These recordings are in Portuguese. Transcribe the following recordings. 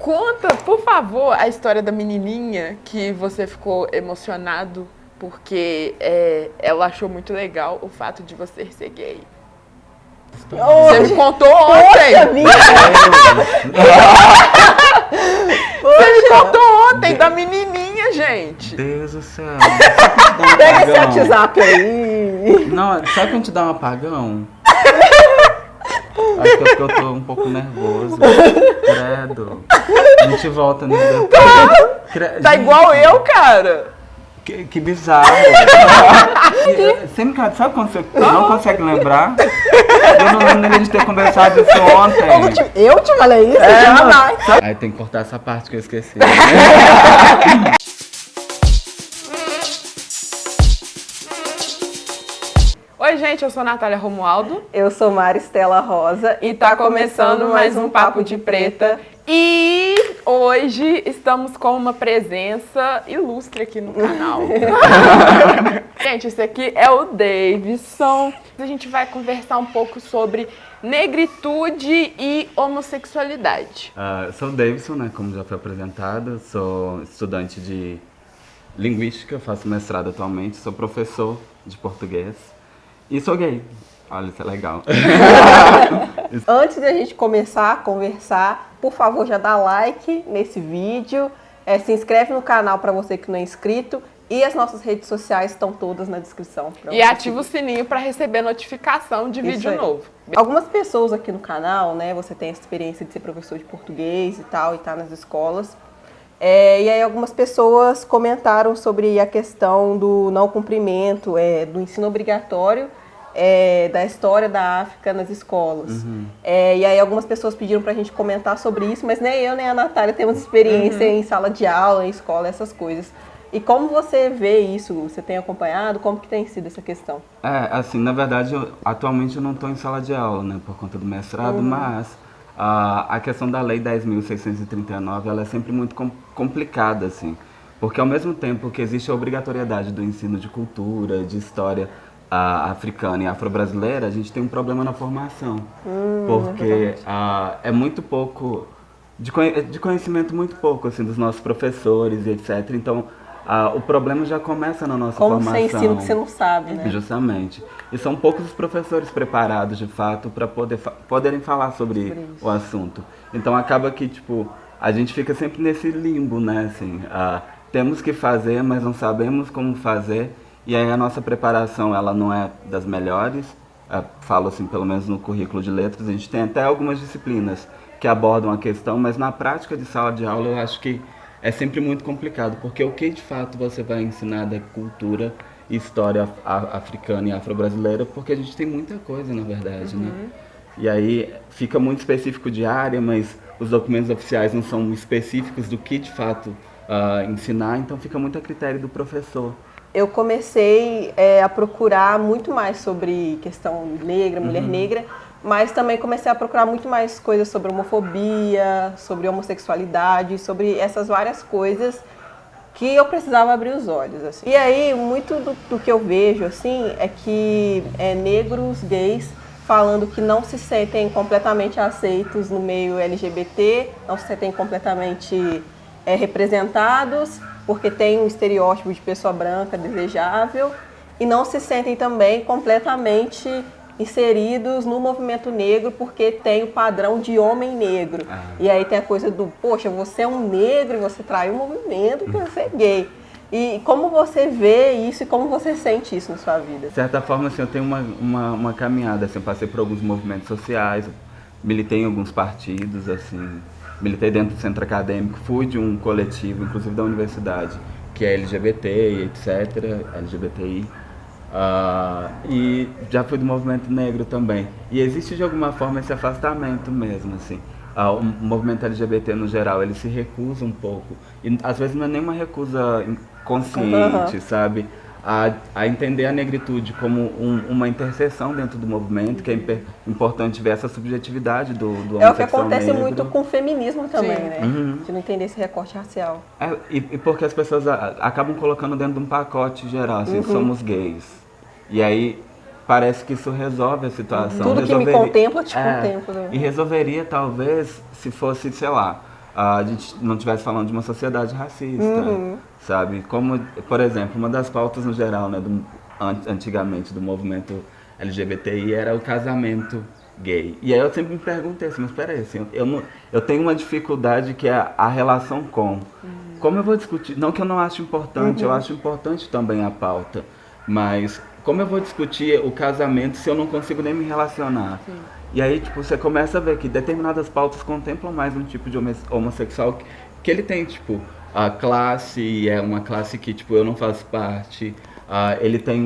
Conta, por favor, a história da menininha que você ficou emocionado porque ela achou muito legal o fato de você ser gay. Você me contou ontem! Você me contou ontem da menininha, gente! Deus do céu. Pega esse WhatsApp aí. Não, sabe quando te dá um apagão? Acho que é porque eu tô um pouco nervoso. Credo. A gente volta no depois. Tá igual eu, cara! Que bizarro. Sempre, sabe quando você não consegue lembrar? Eu não lembro nem de ter conversado isso ontem. Eu te falei isso? Jamais. Aí tem que cortar essa parte que eu esqueci. Oi, gente, eu sou Natália Romualdo. Eu sou Maristela Rosa E tá começando mais um Papo de Preta. E hoje estamos com uma presença ilustre aqui no canal. Gente, esse aqui é o Davidson. A gente vai conversar um pouco sobre negritude e homossexualidade. Eu sou o Davidson, né, como já foi apresentado. Sou estudante de linguística, faço mestrado atualmente. Sou professor de português. E sou gay. Olha, isso é legal. Antes de a gente começar a conversar, por favor, já dá like nesse vídeo, se inscreve no canal para você que não é inscrito e as nossas redes sociais estão todas na descrição. E ativa o sininho para receber notificação de vídeo novo. Algumas pessoas aqui no canal, né, você tem essa experiência de ser professor de português e tal, e tá nas escolas. E aí algumas pessoas comentaram sobre a questão do não cumprimento do ensino obrigatório da história da África nas escolas. E aí algumas pessoas pediram pra gente comentar sobre isso, mas nem eu nem a Natália temos experiência em sala de aula, em escola, essas coisas. E como você vê isso? Você tem acompanhado? Como que tem sido essa questão? Assim, na verdade, atualmente eu não estou em sala de aula, né, por conta do mestrado, mas a questão da Lei 10.639, ela é sempre muito complicada, assim, porque ao mesmo tempo que existe a obrigatoriedade do ensino de cultura, de história africana e afro-brasileira, a gente tem um problema na formação, porque é muito pouco, de conhecimento muito pouco, assim, dos nossos professores e etc. Então, o problema já começa na nossa formação. Como você ensina o que você não sabe, né? Justamente. E são poucos os professores preparados, de fato, para poderem falar sobre o assunto. Então acaba que, tipo, a gente fica sempre nesse limbo, né? Assim, temos que fazer, mas não sabemos como fazer. E aí a nossa preparação, ela não é das melhores. Falo assim, pelo menos no currículo de letras, a gente tem até algumas disciplinas que abordam a questão, mas na prática de sala de aula eu acho que é sempre muito complicado, porque o que de fato você vai ensinar da cultura e história africana e afro-brasileira, porque a gente tem muita coisa, na verdade, né? E aí fica muito específico de área, mas os documentos oficiais não são específicos do que de fato ensinar, então fica muito a critério do professor. Eu comecei a procurar muito mais sobre questão negra, mulher negra, mas também comecei a procurar muito mais coisas sobre homofobia, sobre homossexualidade, sobre essas várias coisas que eu precisava abrir os olhos, assim. E aí, muito do que eu vejo, assim, é que negros, gays, falando que não se sentem completamente aceitos no meio LGBT, não se sentem completamente representados, porque tem um estereótipo de pessoa branca desejável, e não se sentem também completamente inseridos no movimento negro porque tem o padrão de homem negro. E aí tem a coisa do, poxa, você é um negro e você traiu o movimento porque você é gay. E como você vê isso e como você sente isso na sua vida? De certa forma, assim, eu tenho uma caminhada, assim, eu passei por alguns movimentos sociais, militei em alguns partidos, assim, militei dentro do centro acadêmico, fui de um coletivo, inclusive da universidade, que é LGBT e etc., LGBTI. E já fui do movimento negro também. E existe de alguma forma esse afastamento mesmo, assim. O movimento LGBT no geral, ele se recusa um pouco. E às vezes não é nem uma recusa consciente, sabe? A entender a negritude como uma interseção dentro do movimento, que é importante ver essa subjetividade do homossexual negro. É o que acontece negro. Muito com o feminismo também, né? De não entender esse recorte racial. E porque as pessoas acabam colocando dentro de um pacote geral, assim, somos gays. E aí parece que isso resolve a situação. Tudo que me contempla, te contempla. E resolveria talvez se fosse, sei lá, a gente não estivesse falando de uma sociedade racista, sabe? Como, por exemplo, uma das pautas no geral, né, antigamente do movimento LGBTI era o casamento gay. E aí eu sempre me perguntei assim, mas peraí, assim, eu tenho uma dificuldade que é a relação com. Como eu vou discutir? Não que eu não acho importante, eu acho importante também a pauta, mas como eu vou discutir o casamento se eu não consigo nem me relacionar? Sim. E aí, tipo, você começa a ver que determinadas pautas contemplam mais um tipo de homossexual que ele tem, tipo, a classe, é uma classe que, tipo, eu não faço parte, ele tem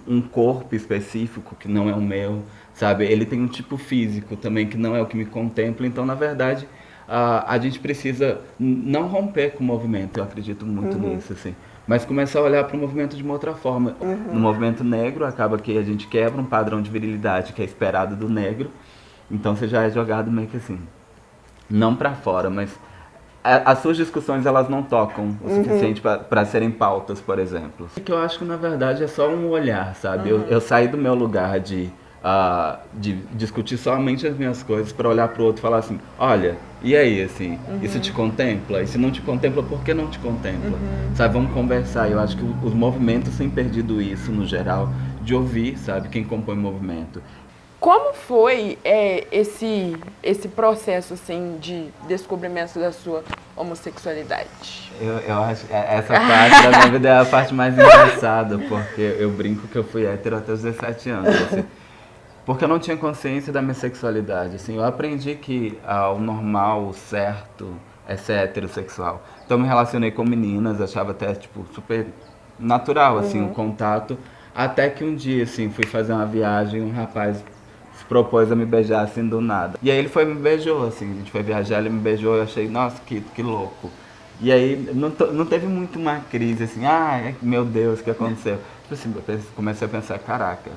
um corpo específico que não é o meu, sabe? Ele tem um tipo físico também que não é o que me contempla, então, na verdade, a gente precisa não romper com o movimento, eu acredito muito nisso, assim. Mas começar a olhar para o movimento de uma outra forma. No movimento negro, acaba que a gente quebra um padrão de virilidade que é esperado do negro. Então você já é jogado meio que assim, não para fora, mas as suas discussões elas não tocam o suficiente para serem pautas, por exemplo. O que eu acho que na verdade é só um olhar, sabe? Eu saí do meu lugar de discutir somente as minhas coisas para olhar para o outro e falar assim, olha, e aí, assim, isso te contempla? E se não te contempla, por que não te contempla? Sabe, vamos conversar. Eu acho que os movimentos têm perdido isso, no geral, de ouvir, sabe, quem compõe o movimento. Como foi esse processo, assim, de descobrimento da sua homossexualidade? Eu acho que essa parte da minha vida é a parte mais engraçada, porque eu brinco que eu fui hétero até os 17 anos, assim. Porque eu não tinha consciência da minha sexualidade, assim, eu aprendi que o normal, o certo, é ser heterossexual. Então eu me relacionei com meninas, achava até, tipo, super natural, assim, o contato. Até que um dia, assim, fui fazer uma viagem e um rapaz se propôs a me beijar, assim, do nada. E aí ele foi e me beijou, assim, a gente foi viajar, ele me beijou, eu achei, nossa, que louco. E aí não teve muito uma crise, assim, meu Deus, o que aconteceu? Tipo assim, eu comecei a pensar, caraca,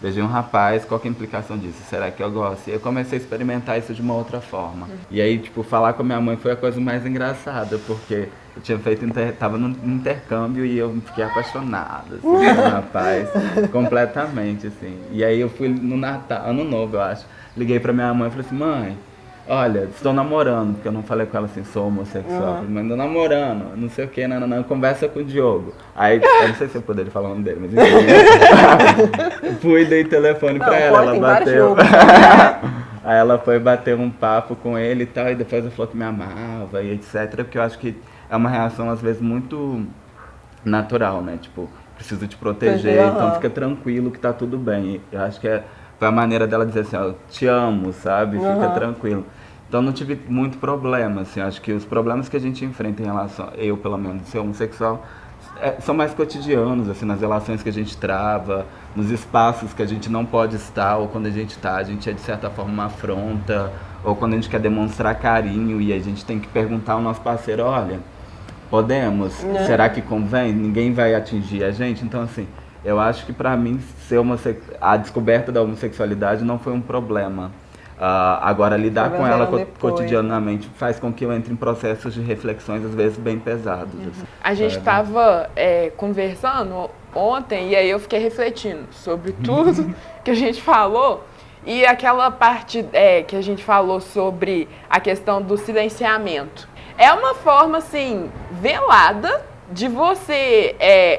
beijei um rapaz, qual que é a implicação disso? Será que eu gosto? E eu comecei a experimentar isso de uma outra forma. E aí, tipo, falar com a minha mãe foi a coisa mais engraçada, porque eu tinha tava no intercâmbio e eu fiquei apaixonado, assim, por um rapaz, completamente, assim. E aí eu fui no Natal, Ano Novo, eu acho, liguei pra minha mãe e falei assim, mãe, olha, estou namorando, porque eu não falei com ela assim, sou homossexual, mas estou namorando, não sei o que, não, conversa com o Diogo. Aí, eu não sei se eu poderia falar o nome dele, mas enfim, fui, dei telefone pra ela bateu. Aí ela foi bater um papo com ele e tal, e depois ela falou que me amava e etc, porque eu acho que é uma reação, às vezes, muito natural, né, tipo, preciso te proteger, então fica tranquilo que tá tudo bem. Eu acho que foi a maneira dela dizer assim, ó, te amo, sabe? Fica tranquilo. Então não tive muito problema, assim, acho que os problemas que a gente enfrenta em relação, eu pelo menos, ser homossexual, são mais cotidianos, assim, nas relações que a gente trava, nos espaços que a gente não pode estar, ou quando a gente tá, a gente é de certa forma uma afronta, ou quando a gente quer demonstrar carinho e a gente tem que perguntar ao nosso parceiro, olha, podemos? Será que convém? Ninguém vai atingir a gente? Então, assim, eu acho que pra mim a descoberta da homossexualidade não foi um problema. Agora, lidar com ela cotidianamente faz com que eu entre em processos de reflexões, às vezes, bem pesados. Assim, a gente estava conversando ontem e aí eu fiquei refletindo sobre tudo que a gente falou. E aquela parte que a gente falou sobre a questão do silenciamento. É uma forma, assim, velada de você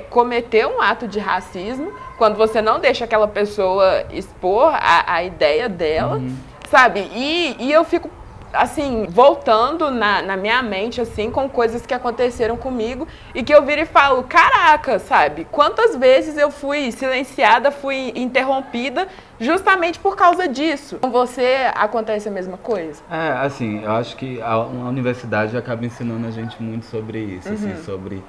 cometer um ato de racismo quando você não deixa aquela pessoa expor a ideia dela, sabe? E eu fico, assim, voltando na minha mente, assim, com coisas que aconteceram comigo e que eu viro e falo, caraca, sabe? Quantas vezes eu fui silenciada, fui interrompida justamente por causa disso. Com você acontece a mesma coisa? Assim, eu acho que a universidade acaba ensinando a gente muito sobre isso, assim, sobre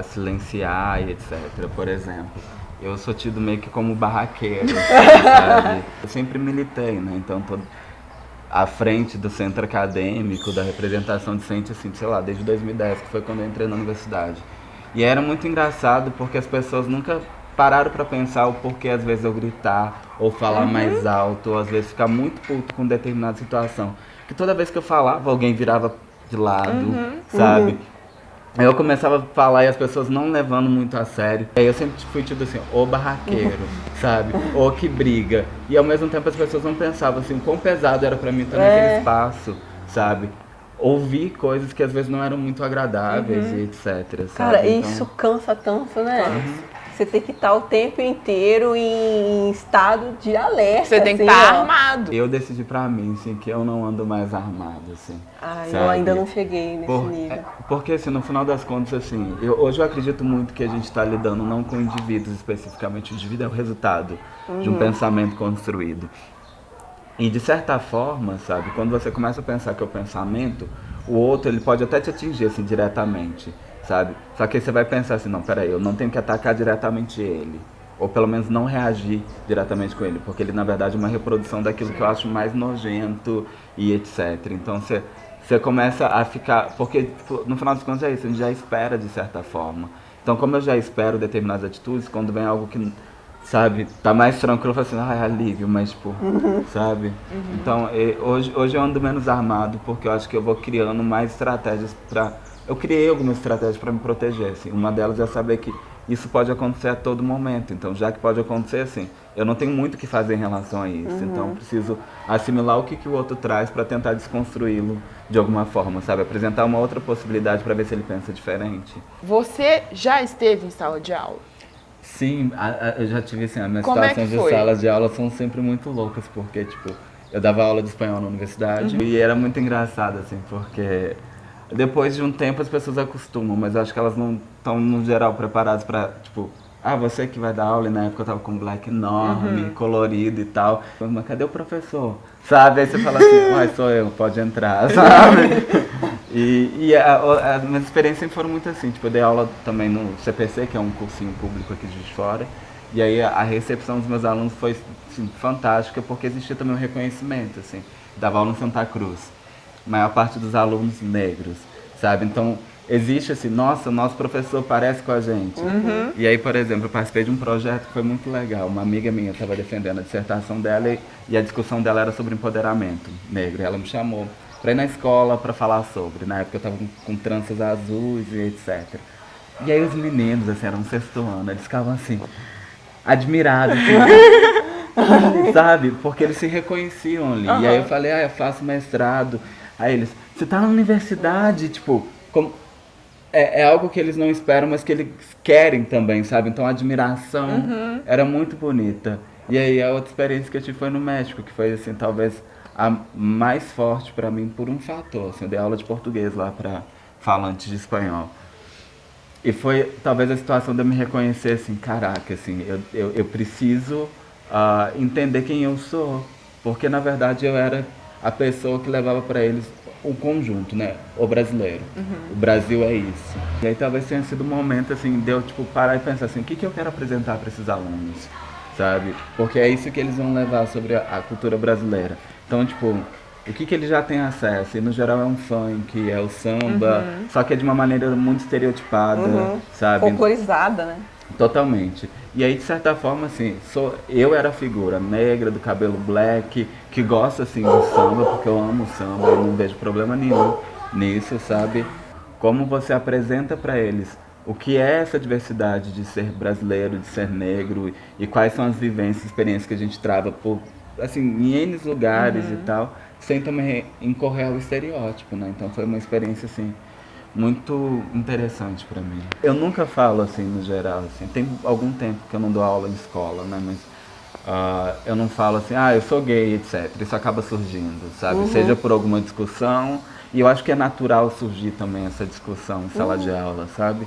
silenciar e etc. Por exemplo, eu sou tido meio que como barraqueiro, sabe? Eu sempre militei, né? Então, tô à frente do centro acadêmico, da representação docente, assim, sei lá, desde 2010, que foi quando eu entrei na universidade. E era muito engraçado porque as pessoas nunca pararam para pensar o porquê, às vezes, eu gritar, ou falar mais alto, ou às vezes ficar muito puto com determinada situação. Que toda vez que eu falava, alguém virava de lado, sabe? Aí eu começava a falar e as pessoas não levando muito a sério. Aí eu sempre fui tido assim, ô barraqueiro, sabe? Ô que briga. E ao mesmo tempo as pessoas não pensavam assim, o quão pesado era pra mim estar naquele espaço, sabe? ouvir coisas que às vezes não eram muito agradáveis e etc. Cara, sabe? isso cansa tanto, né? Você tem que estar o tempo inteiro em estado de alerta. Você tem que assim, estar ó. armado. Eu decidi pra mim, assim, que eu não ando mais armado, assim. Ai, eu sabe? ainda não cheguei nesse nível. Porque, assim, no final das contas, assim, hoje eu acredito muito que a gente está lidando não com indivíduos especificamente, o indivíduo é o resultado de um pensamento construído. E, de certa forma, sabe, quando você começa a pensar que é o pensamento, o outro, ele pode até te atingir, assim, diretamente, sabe? Só que aí você vai pensar assim, não, peraí, eu não tenho que atacar diretamente ele. Ou pelo menos não reagir diretamente com ele, porque ele, na verdade, é uma reprodução daquilo que eu acho mais nojento e etc. Então, você começa a ficar... Porque, tipo, no final das contas, é isso, a gente já espera de certa forma. Então, como eu já espero determinadas atitudes, quando vem algo que, sabe, tá mais tranquilo, eu falo assim, ah, é alívio, mas, tipo, sabe? Então, hoje eu ando menos armado, porque eu acho que eu vou criando mais estratégias pra... Eu criei algumas estratégias para me proteger, assim. Uma delas é saber que isso pode acontecer a todo momento. Então, já que pode acontecer, assim, eu não tenho muito o que fazer em relação a isso. Então, eu preciso assimilar o que o outro traz para tentar desconstruí-lo de alguma forma, sabe? Apresentar uma outra possibilidade para ver se ele pensa diferente. Você já esteve em sala de aula? Sim, eu já tive, assim, as minhas Como é situações que de foi? salas de aula são sempre muito loucas, porque, tipo, eu dava aula de espanhol na universidade e era muito engraçado, assim, porque... Depois de um tempo as pessoas acostumam, mas eu acho que elas não estão, no geral, preparadas pra, tipo, ah, você que vai dar aula, e na época eu tava com um black enorme, colorido e tal. Mas cadê o professor? Sabe? Aí você fala assim, uai, sou eu, pode entrar, sabe? As minhas experiências sempre foram muito assim, tipo, eu dei aula também no CPC, que é um cursinho público aqui de Juiz de Fora, e aí a recepção dos meus alunos foi, assim, fantástica, porque existia também um reconhecimento, assim, dava aula em Santa Cruz. Maior parte dos alunos negros, sabe? Então, existe assim, nossa, nosso professor parece com a gente. E aí, por exemplo, eu participei de um projeto que foi muito legal. Uma amiga minha estava defendendo a dissertação dela e a discussão dela era sobre empoderamento negro. E ela me chamou para ir na escola para falar sobre. Na época eu estava com tranças azuis e etc. E aí os meninos, assim, eram um sexto ano, eles ficavam assim, admirados, assim, sabe? Porque eles se reconheciam ali. E aí eu falei, ah, eu faço mestrado. Aí eles, você tá na universidade, tipo, como... é algo que eles não esperam, mas que eles querem também, sabe? Então a admiração era muito bonita. E aí a outra experiência que eu tive foi no México, que foi, assim, talvez a mais forte pra mim por um fator. Assim, eu dei aula de português lá pra falantes de espanhol. E foi talvez a situação de eu me reconhecer, assim, caraca, assim, eu preciso entender quem eu sou. Porque, na verdade, eu era a pessoa que levava para eles o conjunto, né? O brasileiro. O Brasil é isso. E aí talvez tenha sido um momento, assim, de eu, tipo, parar e pensar assim, o que eu quero apresentar para esses alunos, sabe? Porque é isso que eles vão levar sobre a cultura brasileira. Então, tipo, o que eles já têm acesso? E, no geral, é um funk, é o samba, só que é de uma maneira muito estereotipada, sabe? Folclorizada, né? Totalmente. E aí, de certa forma, assim, eu era a figura negra, do cabelo black, que gosta, assim, do samba, porque eu amo samba, eu não vejo problema nenhum nisso, sabe? Como você apresenta para eles o que é essa diversidade de ser brasileiro, de ser negro, e quais são as vivências, experiências que a gente trava por, assim, em N lugares e tal, sem também incorrer ao estereótipo, né? Então foi uma experiência, assim, muito interessante pra mim. Eu nunca falo assim no geral, assim, tem algum tempo que eu não dou aula em escola, né, mas eu não falo assim, ah, eu sou gay, etc. Isso acaba surgindo, sabe? Seja por alguma discussão, e eu acho que é natural surgir também essa discussão em sala de aula, sabe?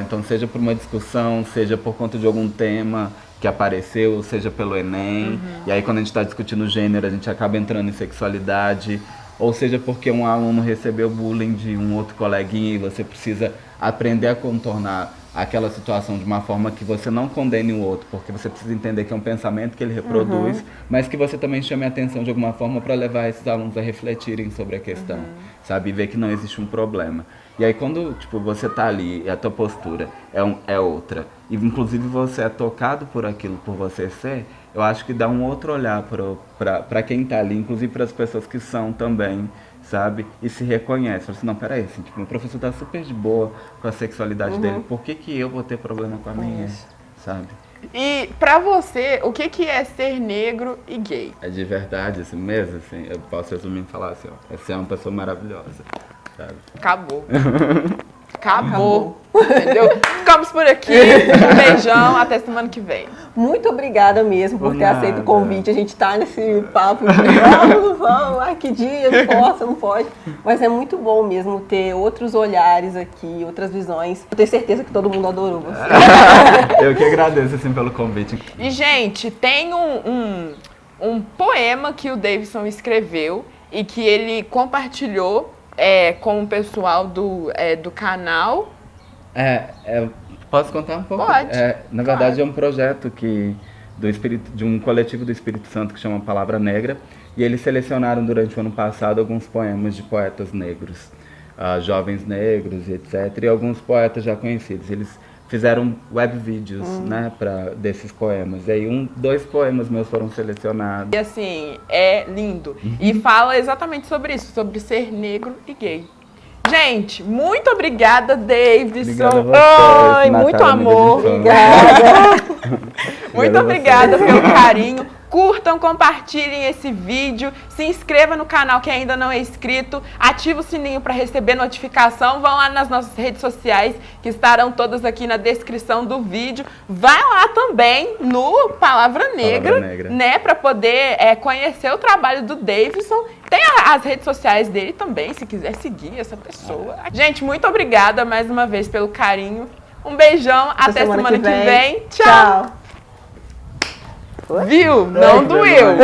Então seja por uma discussão, seja por conta de algum tema que apareceu, seja pelo Enem, e aí quando a gente está discutindo gênero, a gente acaba entrando em sexualidade, ou seja porque um aluno recebeu bullying de um outro coleguinha e você precisa aprender a contornar aquela situação de uma forma que você não condene o outro, porque você precisa entender que é um pensamento que ele reproduz, mas que você também chame a atenção de alguma forma para levar esses alunos a refletirem sobre a questão, sabe? E ver que não existe um problema. E aí quando, tipo, você tá ali e a tua postura é outra, e inclusive você é tocado por aquilo, por você ser, eu acho que dá um outro olhar para quem tá ali, inclusive para as pessoas que são também, sabe? E se reconhece. Fala assim, não, peraí, assim, tipo, meu professor tá super de boa com a sexualidade dele, por que eu vou ter problema com a minha, sabe? E pra você, o que que é ser negro e gay? É de verdade, assim mesmo, assim, eu posso resumir e falar assim, ó, você é uma pessoa maravilhosa, sabe? Acabou. Acabou. Entendeu? Ficamos por aqui. Um beijão, até semana que vem. Muito obrigada mesmo por Por ter nada. aceito o convite. A gente tá nesse papo de vamos, ai que dia, não posso, não pode. Mas é muito bom mesmo ter outros olhares aqui, outras visões. Eu tenho certeza que todo mundo adorou você. Eu que agradeço, assim, pelo convite. E, gente, tem um poema que o Davidson escreveu e que ele compartilhou com o pessoal do canal. Posso contar um pouco? Pode. Na verdade, é um projeto de um coletivo do Espírito Santo que chama Palavra Negra, e eles selecionaram durante o ano passado alguns poemas de poetas negros, jovens negros, etc., e alguns poetas já conhecidos. Eles fizeram web vídeos, né, desses poemas. E aí, 2 poemas meus foram selecionados. E assim, é lindo. E fala exatamente sobre isso, sobre ser negro e gay. Gente, muito obrigada, Davidson. Obrigado a vocês, Muito Natália, amor. Obrigada. Muito obrigada pelo carinho. Curtam, compartilhem esse vídeo, se inscreva no canal que ainda não é inscrito, ativa o sininho para receber notificação, vão lá nas nossas redes sociais que estarão todas aqui na descrição do vídeo. Vai lá também no Palavra Negra, né, para poder conhecer o trabalho do Davidson. Tem as redes sociais dele também, se quiser seguir essa pessoa. Gente, muito obrigada mais uma vez pelo carinho. Um beijão, até semana que vem. Tchau. Foi? Viu? Não doeu.